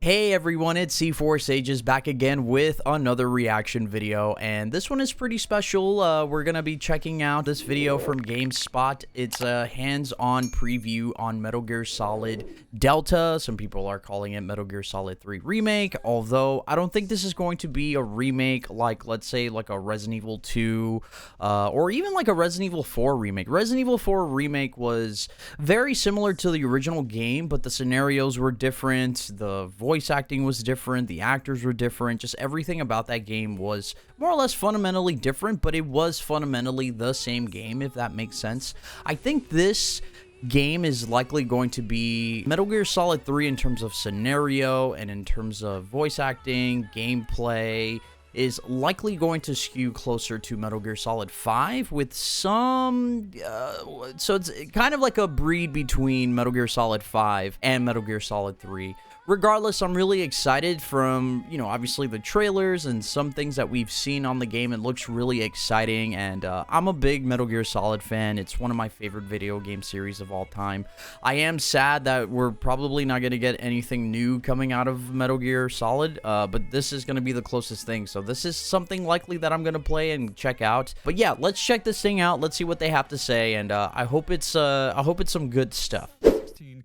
Hey everyone, it's C4 Sages back again with another reaction video, and this one is pretty special. We're gonna be checking out this video from GameSpot. It's a hands-on preview on Metal Gear Solid Delta. Some people are calling it Metal Gear Solid 3 Remake, although I don't think this is going to be a remake like, let's say, like a Resident Evil 2, or even like a Resident Evil 4 remake. Resident Evil 4 remake was very similar to the original game, but the scenarios were different, the voice acting was different, the actors were different, just everything about that game was more or less fundamentally different, but it was fundamentally the same game, if that makes sense. I think this game is likely going to be Metal Gear Solid 3 in terms of scenario and in terms of voice acting, gameplay, is likely going to skew closer to Metal Gear Solid 5 with some, so it's kind of like a breed between Metal Gear Solid 5 and Metal Gear Solid 3. Regardless, I'm really excited from, obviously the trailers and some things that we've seen on the game. It looks really exciting, and I'm a big Metal Gear Solid fan. It's one of my favorite video game series of all time. I am sad that we're probably not going to get anything new coming out of Metal Gear Solid, but this is going to be the closest thing. So this is something likely that I'm going to play and check out. But yeah, let's check this thing out. Let's see what they have to say, and I hope it's some good stuff.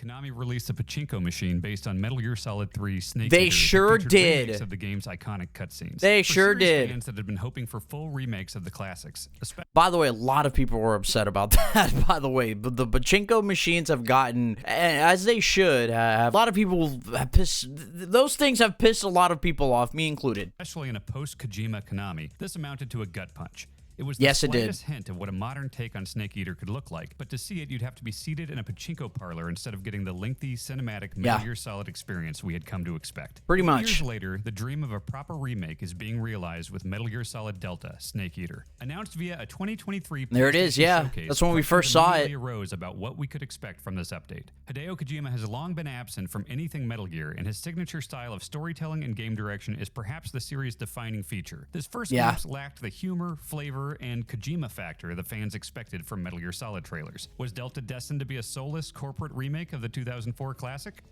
Konami released a pachinko machine based on Metal Gear Solid 3 Snake They Eater sure did. of the game's iconic cutscenes. They sure did. Fans that had been hoping for full remakes of the classics. By the way, a lot of people were upset about that. By the way, but the pachinko machines have gotten, as they should have. A lot of people have pissed. Those things have pissed a lot of people off, me included. Especially in a post-Kojima Konami, this amounted to a gut punch. It was the yes, it did. slightest hint of what a modern take on Snake Eater could look like, but to see it, you'd have to be seated in a pachinko parlor instead of getting the lengthy, cinematic Metal Gear Solid experience we had come to expect. Pretty much. Years later, the dream of a proper remake is being realized with Metal Gear Solid Delta, Snake Eater. Announced via a 2023 there it is, yeah. showcase, that's when we first saw it. Arose about what we could expect from this update. Hideo Kojima has long been absent from anything Metal Gear, and his signature style of storytelling and game direction is perhaps the series' defining feature. This first glimpse lacked the humor, flavor, and Kojima factor the fans expected from Metal Gear Solid trailers. Was Delta destined to be a soulless corporate remake of the 2004 classic?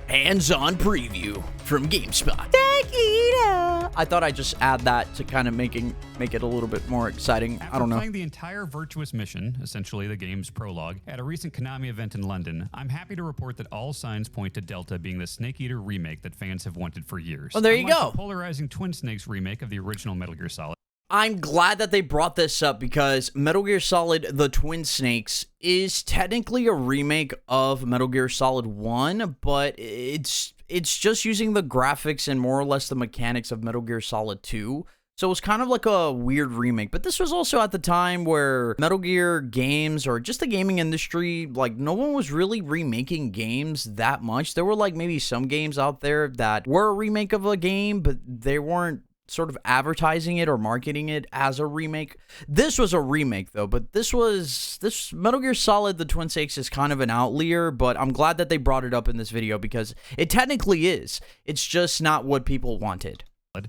Hands-on preview from GameSpot. Snake Eater. I thought I'd just add that to kind of make it a little bit more exciting. After I don't know. Playing the entire Virtuous mission, essentially the game's prologue, at a recent Konami event in London, I'm happy to report that all signs point to Delta being the Snake Eater remake that fans have wanted for years. Oh, there you go. The polarizing Twin Snakes remake of the original Metal Gear Solid. I'm glad that they brought this up because Metal Gear Solid The Twin Snakes is technically a remake of Metal Gear Solid 1, but it's just using the graphics and more or less the mechanics of Metal Gear Solid 2. So it's kind of like a weird remake, but this was also at the time where Metal Gear games, or just the gaming industry, like no one was really remaking games that much. There were like maybe some games out there that were a remake of a game, but they weren't sort of advertising it or marketing it as a remake. This was a remake though, but this Metal Gear Solid The Twin Snakes is kind of an outlier, but I'm glad that they brought it up in this video because it technically is. It's just not what people wanted.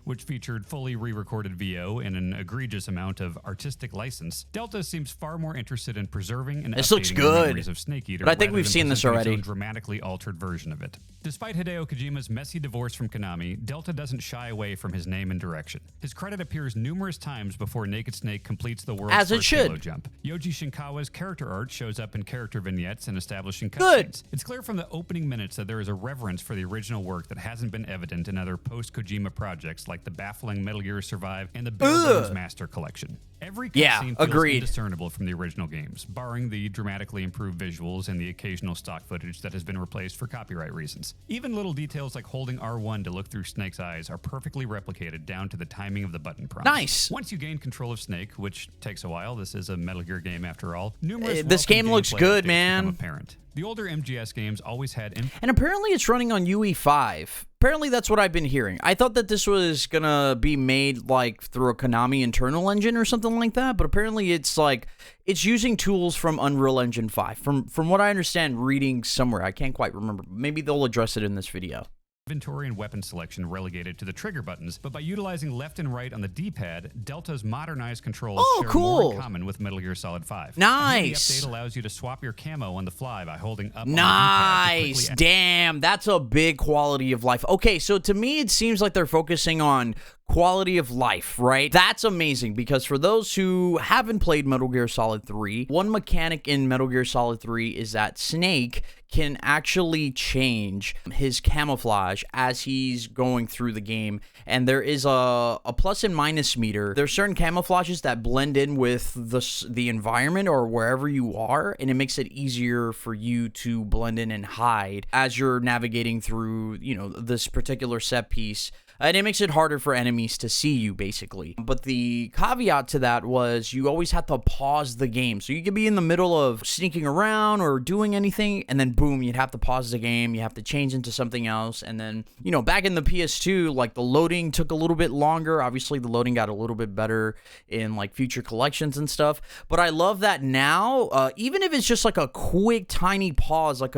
Which featured fully re-recorded VO and an egregious amount of artistic license, Delta seems far more interested in preserving and updating the memories of Snake Eater. But I think we've seen this already. A dramatically altered version of it. Despite Hideo Kojima's messy divorce from Konami, Delta doesn't shy away from his name and direction. His credit appears numerous times before Naked Snake completes the world's first Halo jump. Yoji Shinkawa's character art shows up in character vignettes and establishing cutscenes. It's clear from the opening minutes that there is a reverence for the original work that hasn't been evident in other post-Kojima projects like the baffling Metal Gear Survive and the Bare Bones Master Collection. Every cutscene feels indiscernible from the original games, barring the dramatically improved visuals and the occasional stock footage that has been replaced for copyright reasons. Even little details like holding R1 to look through Snake's eyes are perfectly replicated down to the timing of the button prompts. Nice! Once you gain control of Snake, which takes a while, this is a Metal Gear game after all, this game looks good, man. Apparent. The older MGS games always had... And apparently it's running on UE5. Apparently that's what I've been hearing. I thought that this was gonna be made like through a Konami internal engine or something like that, but apparently it's like, it's using tools from Unreal Engine 5. From what I understand reading somewhere, I can't quite remember. Maybe they'll address it in this video. Inventory and weapon selection relegated to the trigger buttons, but by utilizing left and right on the D-pad, Delta's modernized controls share more in common with Metal Gear Solid 5. Nice. The update allows you to swap your camo on the fly by holding up Nice. Damn, that's a big quality of life. Okay, so to me, it seems like they're focusing on quality of life, right? That's amazing, because for those who haven't played Metal Gear Solid 3, one mechanic in Metal Gear Solid 3 is that Snake can actually change his camouflage as he's going through the game, and there is a plus and minus meter. There's certain camouflages that blend in with the environment or wherever you are, and it makes it easier for you to blend in and hide as you're navigating through, you know, this particular set piece. And it makes it harder for enemies to see you, basically. But the caveat to that was you always have to pause the game. So you could be in the middle of sneaking around or doing anything, and then boom, you'd have to pause the game. You have to change into something else. And then, you know, back in the PS2, like, the loading took a little bit longer. Obviously, the loading got a little bit better in, like, future collections and stuff. But I love that now, even if it's just like a quick, tiny pause, like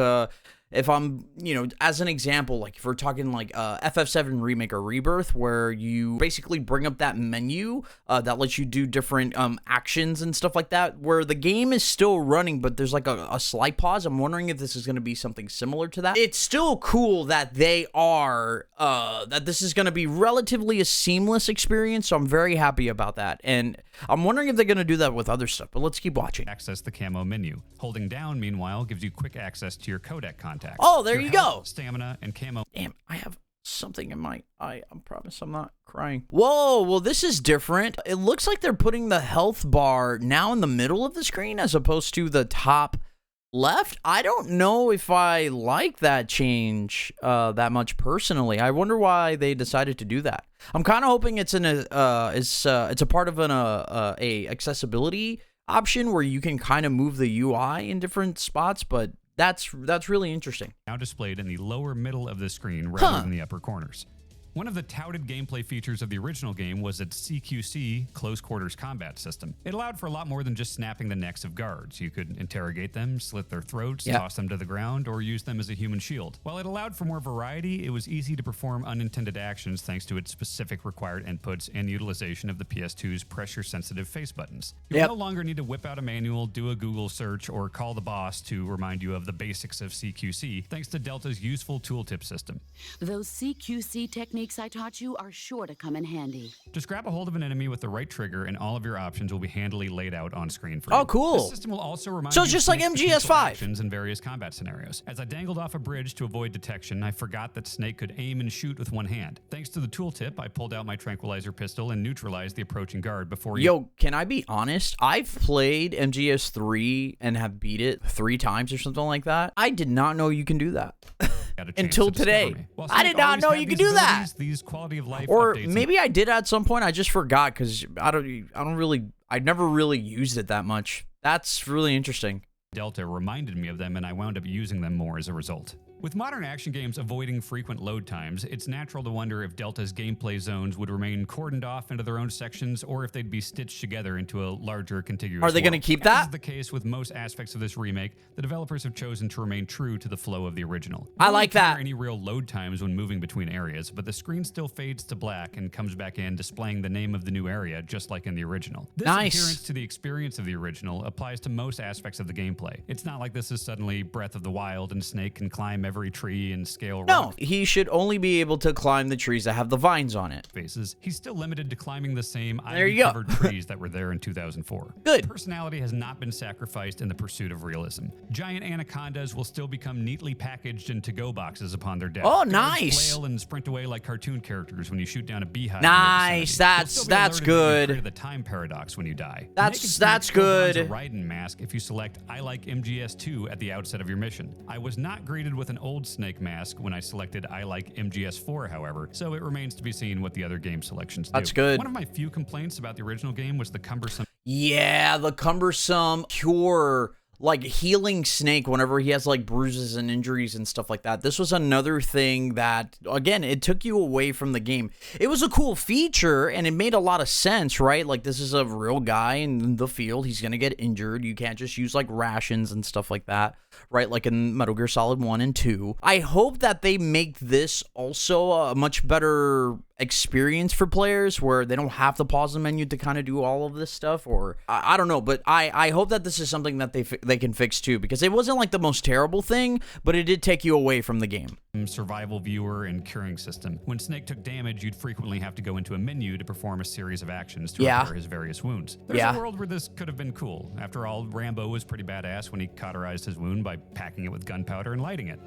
if I'm, you know, as an example, like if we're talking like FF7 Remake or Rebirth, where you basically bring up that menu that lets you do different actions and stuff like that, where the game is still running, but there's like a slight pause. I'm wondering if this is going to be something similar to that. It's still cool that they are, that this is going to be relatively a seamless experience, so I'm very happy about that. And I'm wondering if they're going to do that with other stuff, but let's keep watching. Access the camo menu. Holding down, meanwhile, gives you quick access to your codec contacts. Oh, there you go. Stamina and camo. Damn, I have something in my eye. I promise I'm not crying. Whoa, well, this is different. It looks like they're putting the health bar now in the middle of the screen as opposed to the top left. I don't know if I like that change that much personally. I wonder why they decided to do that. I'm kind of hoping it's it's a part of a accessibility option where you can kind of move the UI in different spots, but that's really interesting. Now displayed in the lower middle of the screen rather than the upper corners. One of the touted gameplay features of the original game was its CQC, Close Quarters Combat system. It allowed for a lot more than just snapping the necks of guards. You could interrogate them, slit their throats, toss them to the ground, or use them as a human shield. While it allowed for more variety, it was easy to perform unintended actions thanks to its specific required inputs and utilization of the PS2's pressure-sensitive face buttons. You no longer need to whip out a manual, do a Google search, or call the boss to remind you of the basics of CQC, thanks to Delta's useful tooltip system. Those CQC techniques I taught you are sure to come in handy. Just grab a hold of an enemy with the right trigger and all of your options will be handily laid out on screen for you. Oh, cool. This system will also remind so you it's just like MGS5 actions in various combat scenarios. As I dangled off a bridge to avoid detection, I forgot that Snake could aim and shoot with one hand. Thanks to the tooltip, I pulled out my tranquilizer pistol and neutralized the approaching guard before Yo, can I be honest? I've played MGS3 and have beat it 3 times or something like that. I did not know you can do that. Until today. I did not know you could do that. These quality of life or updates maybe I did at some point. I just forgot because I never really used it that much. That's really interesting. Delta reminded me of them and I wound up using them more as a result. With modern action games avoiding frequent load times, it's natural to wonder if Delta's gameplay zones would remain cordoned off into their own sections or if they'd be stitched together into a larger contiguous Are they going to keep that? As is the case with most aspects of this remake, the developers have chosen to remain true to the flow of the original. I like that. Any real load times when moving between areas, but the screen still fades to black and comes back in displaying the name of the new area just like in the original. This adherence to the experience of the original applies to most aspects of the gameplay. It's not like this is suddenly Breath of the Wild and Snake can climb every tree and scale rocks. No, he should only be able to climb the trees that have the vines on it. He's still limited to climbing the same ivy-covered trees that were there in 2004. Good. Personality has not been sacrificed in the pursuit of realism. Giant anacondas will still become neatly packaged in to-go boxes upon their death. Oh, nice. Flail and sprint away like cartoon characters when you shoot down a beehive. Nice. That's good. The time paradox when you die. That's good. A Raiden mask if you select I like MGS2 at the outset of your mission. I was not greeted with an old Snake mask when I selected I like MGS4, however, so it remains to be seen what the other game selections do. That's good. One of my few complaints about the original game was the cumbersome... Yeah, the cumbersome cure, like healing Snake whenever he has like bruises and injuries and stuff like that. This was another thing that, again, it took you away from the game. It was a cool feature and it made a lot of sense, right? Like, this is a real guy in the field. He's going to get injured. You can't just use like rations and stuff like that. right? Like in Metal Gear Solid 1 and 2. I hope that they make this also a much better experience for players where they don't have to pause the menu to kind of do all of this stuff, or I don't know, but I hope that this is something that they can fix too, because it wasn't like the most terrible thing, but it did take you away from the game. Survival viewer and curing system. When Snake took damage, you'd frequently have to go into a menu to perform a series of actions to repair his various wounds. There's a world where this could have been cool. After all, Rambo was pretty badass when he cauterized his wound by packing it with gunpowder and lighting it.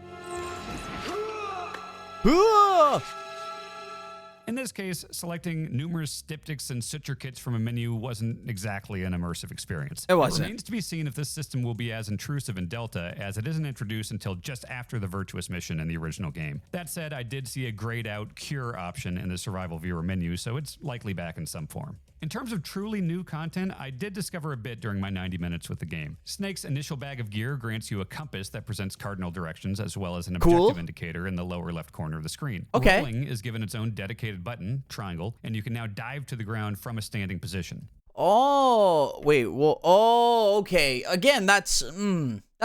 In this case, selecting numerous styptics and suture kits from a menu wasn't exactly an immersive experience. It wasn't. It remains to be seen if this system will be as intrusive in Delta, as it isn't introduced until just after the Virtuous mission in the original game. That said, I did see a grayed out cure option in the survival viewer menu, so it's likely back in some form. In terms of truly new content, I did discover a bit during my 90 minutes with the game. Snake's initial bag of gear grants you a compass that presents cardinal directions, as well as an objective indicator in the lower left corner of the screen. Rolling is given its own dedicated button, triangle, and you can now dive to the ground from a standing position. Oh, wait, well, okay. Again, that's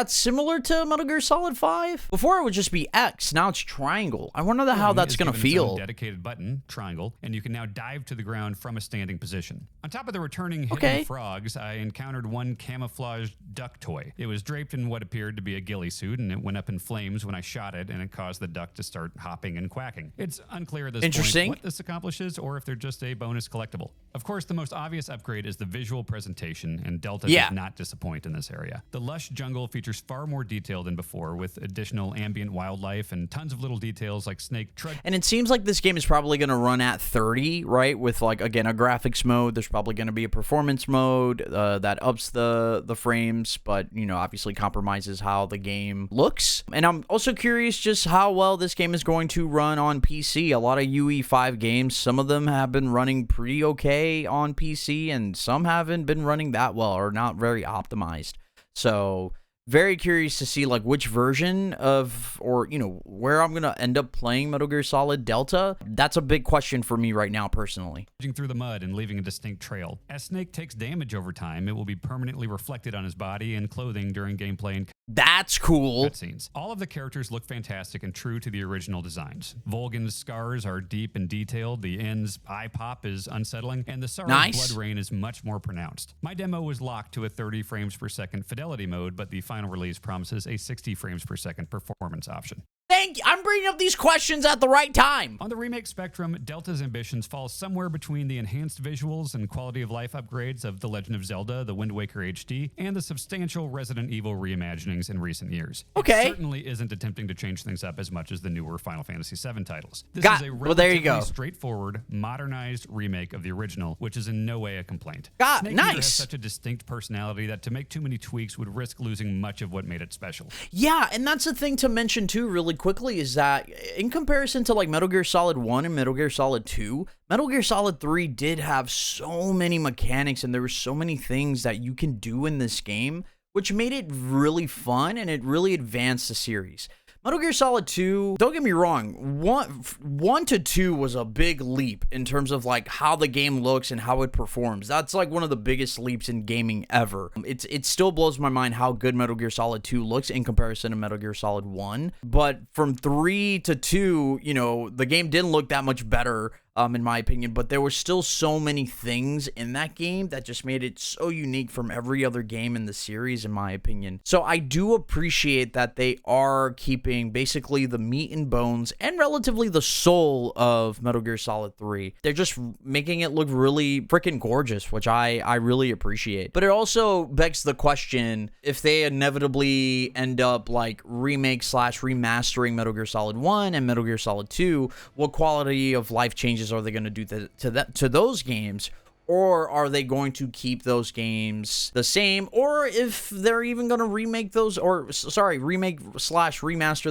similar to Metal Gear Solid 5. Before it would just be X, now it's triangle. I wonder how that's going to feel. Dedicated button, triangle, and you can now dive to the ground from a standing position. On top of the returning hidden frogs, I encountered one camouflaged duck toy. It was draped in what appeared to be a ghillie suit, and it went up in flames when I shot it, and it caused the duck to start hopping and quacking. It's unclear at this point what this accomplishes, or if they're just a bonus collectible. Of course, the most obvious upgrade is the visual presentation, and Delta did not disappoint in this area. The lush jungle features far more detail than before, with additional ambient wildlife and tons of little details like snake and it seems like this game is probably going to run at 30, right? With, like, again, a graphics mode. There's probably going to be a performance mode that ups the frames, but, you know, obviously compromises how the game looks. And I'm also curious just how well this game is going to run on PC. A lot of UE5 games, some of them have been running pretty okay on PC, and some haven't been running that well or not very optimized. So very curious to see, like, which version of, or, you know, where I'm going to end up playing Metal Gear Solid Delta. That's a big question for me right now, personally. Through the mud and leaving a distinct trail. As Snake takes damage over time, it will be permanently reflected on his body and clothing during gameplay and that's cool. Cutscenes. All of the characters look fantastic and true to the original designs. Volgan's scars are deep and detailed, the N's eye pop is unsettling, and the Sarah's blood rain is much more pronounced. My demo was locked to a 30 frames per second fidelity mode, but the final release promises a 60 frames per second performance option. Thank you. I'm bringing up these questions at the right time. On the remake spectrum, Delta's ambitions fall somewhere between the enhanced visuals and quality of life upgrades of The Legend of Zelda, The Wind Waker HD, and the substantial Resident Evil reimaginings in recent years. It certainly isn't attempting to change things up as much as the newer Final Fantasy VII titles. This is a relatively straightforward, modernized remake of the original, which is in no way a complaint. Snake has such a distinct personality that to make too many tweaks would risk losing much of what made it special. Yeah, and that's the thing to mention too, really quickly, is that in comparison to like Metal Gear Solid 1 and Metal Gear Solid 2, Metal Gear Solid 3 did have so many mechanics and there were so many things that you can do in this game, which made it really fun and it really advanced the series. Metal Gear Solid 2, don't get me wrong, 1 to 2 was a big leap in terms of like how the game looks and how it performs. That's like one of the biggest leaps in gaming ever. It still blows my mind how good Metal Gear Solid 2 looks in comparison to Metal Gear Solid 1. But from 3 to 2, you know, the game didn't look that much better, in my opinion, but there were still so many things in that game that just made it so unique from every other game in the series, in my opinion. So I do appreciate that they are keeping basically the meat and bones and relatively the soul of Metal Gear Solid 3. They're just making it look really freaking gorgeous, which I really appreciate. But it also begs the question, if they inevitably end up like remastering Metal Gear Solid 1 and Metal Gear Solid 2, what quality of life changes are they going to do to those games? Or are they going to keep those games the same? Or if they're even going to remake remaster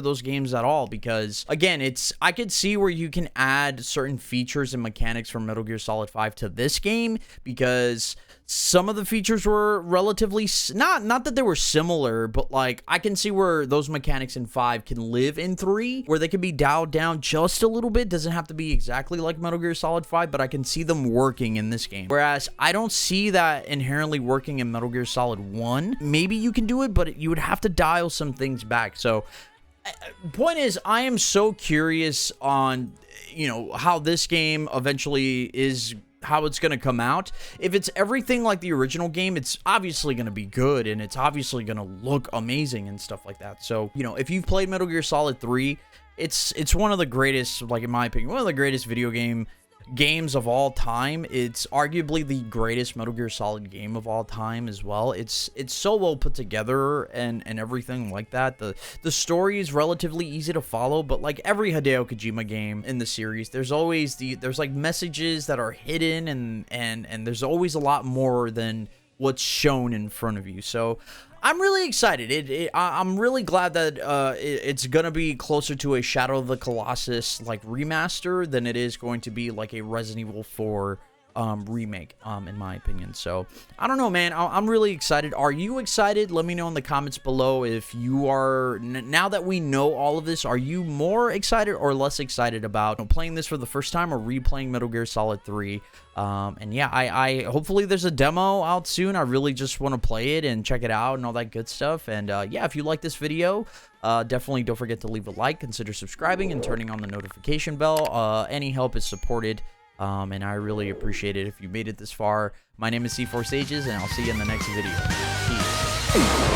those games at all? Because again, I could see where you can add certain features and mechanics from Metal Gear Solid 5 to this game, because some of the features were relatively not that they were similar, but like I can see where those mechanics in 5 can live in 3, where they can be dialed down just a little bit. Doesn't have to be exactly like Metal Gear Solid 5, but I can see them working in this game. Whereas I don't see that inherently working in Metal Gear Solid 1. Maybe you can do it, but you would have to dial some things back. So point is, I am so curious on, you know, how this game eventually is, how it's going to come out. If it's everything like the original game, it's obviously going to be good, and it's obviously going to look amazing and stuff like that. So, you know, if you've played Metal Gear Solid 3, it's one of the greatest, like in my opinion, one of the greatest video games of all time. It's arguably the greatest Metal Gear Solid game of all time as well. It's so well put together and everything like that. The story is relatively easy to follow, but like every Hideo Kojima game in the series, there's always there's like messages that are hidden, and there's always a lot more than what's shown in front of you. So I'm really excited. I'm really glad that it's gonna be closer to a Shadow of the Colossus like remaster than it is going to be like a Resident Evil 4 remake, in my opinion. So I don't know, man. I'm really excited. Are you excited? Let me know in the comments below if you are. Now that we know all of this, are you more excited or less excited about, you know, playing this for the first time or replaying Metal Gear Solid 3? And yeah, I hopefully there's a demo out soon. I really just want to play it and check it out and all that good stuff. And yeah, if you like this video, definitely don't forget to leave a like, consider subscribing, and turning on the notification bell. Any help is supported. And I really appreciate it if you made it this far. My name is C4 Sages, and I'll see you in the next video. Peace.